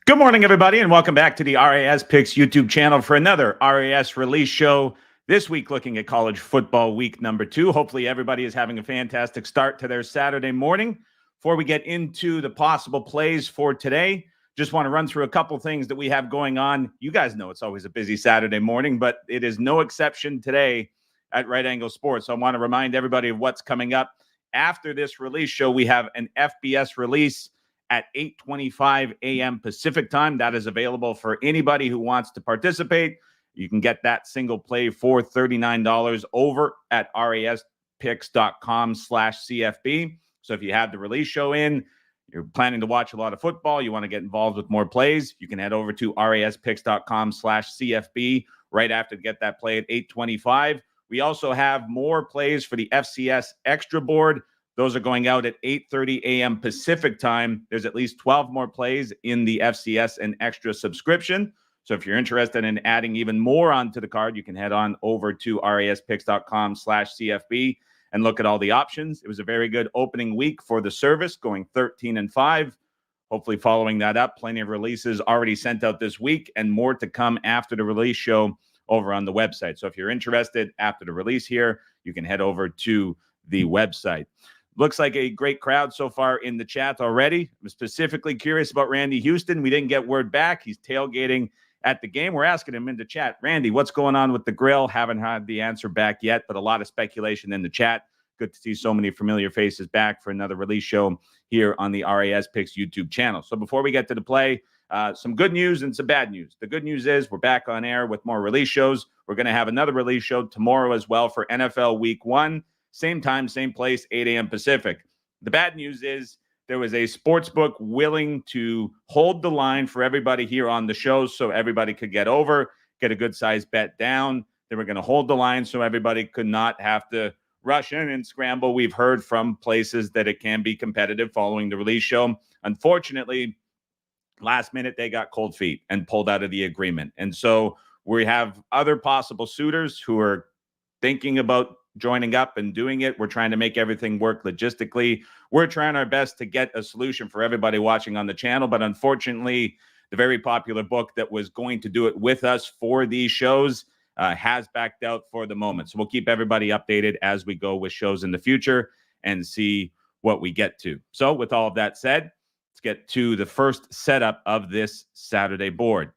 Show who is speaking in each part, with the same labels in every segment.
Speaker 1: Good morning, everybody, and welcome back to the RAS Picks YouTube channel for another RAS release show. This week, looking at college football week number 2. Hopefully, everybody is having a fantastic start to their Saturday morning. Before we get into the possible plays for today, just want to run through a couple things that we have going on. You guys know it's always a busy Saturday morning, but it is no exception today at Right Angle Sports. So I want to remind everybody of what's coming up. After this release show, we have an FBS release at 8:25 a.m. Pacific time. That is available for anybody who wants to participate. You can get that single play for $39 over at raspicks.com/CFB. So if you have the release show in, you're planning to watch a lot of football, you want to get involved with more plays, you can head over to raspicks.com/CFB right after to get that play at 8:25. We also have more plays for the FCS Extra Board. Those are going out at 8:30 a.m. Pacific time. There's at least 12 more plays in the FCS and Extra subscription. So if you're interested in adding even more onto the card, you can head on over to raspicks.com/CFB and look at all the options. It was a very good opening week for the service, going 13-5. Hopefully following that up, plenty of releases already sent out this week and more to come after the release show over on the website. So if you're interested after the release here, you can head over to the website. Looks like a great crowd so far in the chat already. I'm specifically curious about Randy Houston. We didn't get word back. He's tailgating at the game. We're asking him in the chat, Randy, what's going on with the grill? Haven't had the answer back yet, but a lot of speculation in the chat. Good to see so many familiar faces back for another release show here on the RAS Picks YouTube channel. So before we get to the play, some good news and some bad news. The good news is we're back on air with more release shows. We're going to have another release show tomorrow as well for NFL Week 1. Same time, same place, 8 a.m. Pacific. The bad news is there was a sportsbook willing to hold the line for everybody here on the show so everybody could get over, get a good-sized bet down. They were going to hold the line so everybody could not have to rush in and scramble. We've heard from places that it can be competitive following the release show. Unfortunately, last minute, they got cold feet and pulled out of the agreement. And so we have other possible suitors who are thinking about joining up and doing it. We're trying to make everything work logistically. We're trying our best to get a solution for everybody watching on the channel. But unfortunately, the very popular book that was going to do it with us for these shows has backed out for the moment. So we'll keep everybody updated as we go with shows in the future and see what we get to. So with all of that said, let's get to the first setup of this Saturday board.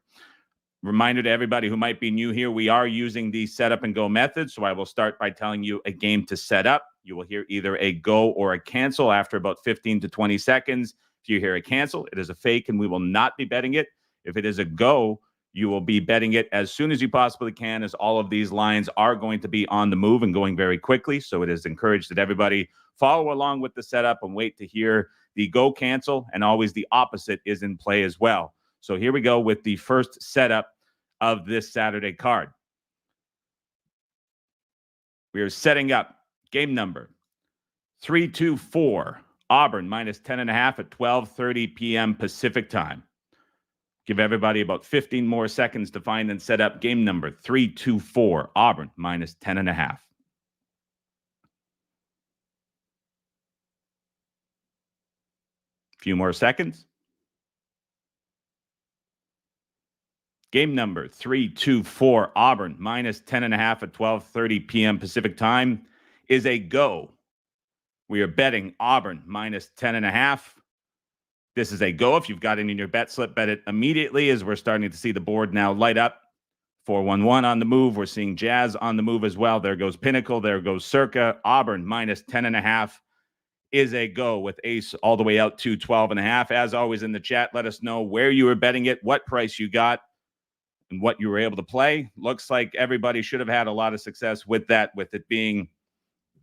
Speaker 1: Reminder to everybody who might be new here, we are using the setup and go method. So I will start by telling you a game to set up. You will hear either a go or a cancel after about 15 to 20 seconds. If you hear a cancel, it is a fake and we will not be betting it. If it is a go, you will be betting it as soon as you possibly can, as all of these lines are going to be on the move and going very quickly. So it is encouraged that everybody follow along with the setup and wait to hear the go cancel, and always the opposite is in play as well. So here we go with the first setup of this Saturday card. We are setting up game number 324, Auburn minus 10.5 at 12:30 p.m. Pacific time. Give everybody about 15 more seconds to find and set up game number 324, Auburn minus 10.5. A few more seconds. Game number 324, Auburn minus 10.5 at 12:30 p.m. Pacific time is a go. We are betting Auburn minus 10.5. This is a go. If you've got it in your bet slip, bet it immediately, as we're starting to see the board now light up. 411 on the move. We're seeing Jazz on the move as well. There goes Pinnacle. There goes Circa. Auburn minus 10.5 is a go, with Ace all the way out to 12.5. As always in the chat, let us know where you were betting it, what price you got, and what you were able to play. Looks like everybody should have had a lot of success with that, with it being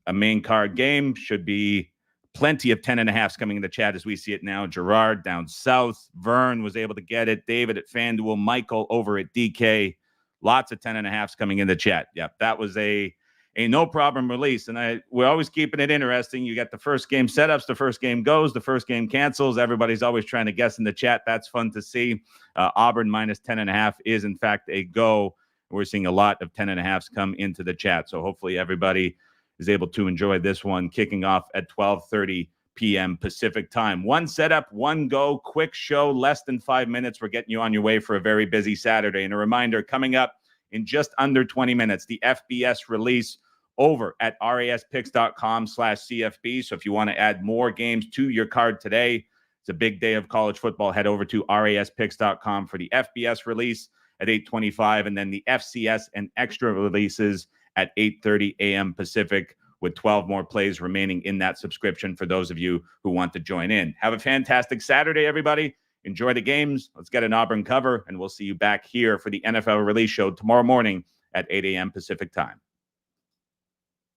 Speaker 1: a main card game. Should be plenty of 10.5s coming in the chat as we see it now. Gerard down south. Vern was able to get it. David at FanDuel. Michael over at DK. Lots of 10.5s coming in the chat. Yep, that was a no-problem release. And we're always keeping it interesting. You got the first game setups, the first game goes, the first game cancels. Everybody's always trying to guess in the chat. That's fun to see. Auburn minus 10.5 is, in fact, a go. We're seeing a lot of 10.5s come into the chat. So hopefully everybody is able to enjoy this one kicking off at 12:30 p.m. Pacific time. One setup, one go, quick show, less than 5 minutes. We're getting you on your way for a very busy Saturday. And a reminder, coming up in just under 20 minutes, the FBS release over at raspicks.com/CFB. So if you want to add more games to your card today, it's a big day of college football. Head over to raspicks.com for the FBS release at 8:25, and then the FCS and extra releases at 8:30 a.m. Pacific, with 12 more plays remaining in that subscription for those of you who want to join in. Have a fantastic Saturday, everybody. Enjoy the games. Let's get an Auburn cover, and we'll see you back here for the NFL release show tomorrow morning at 8 a.m. Pacific time.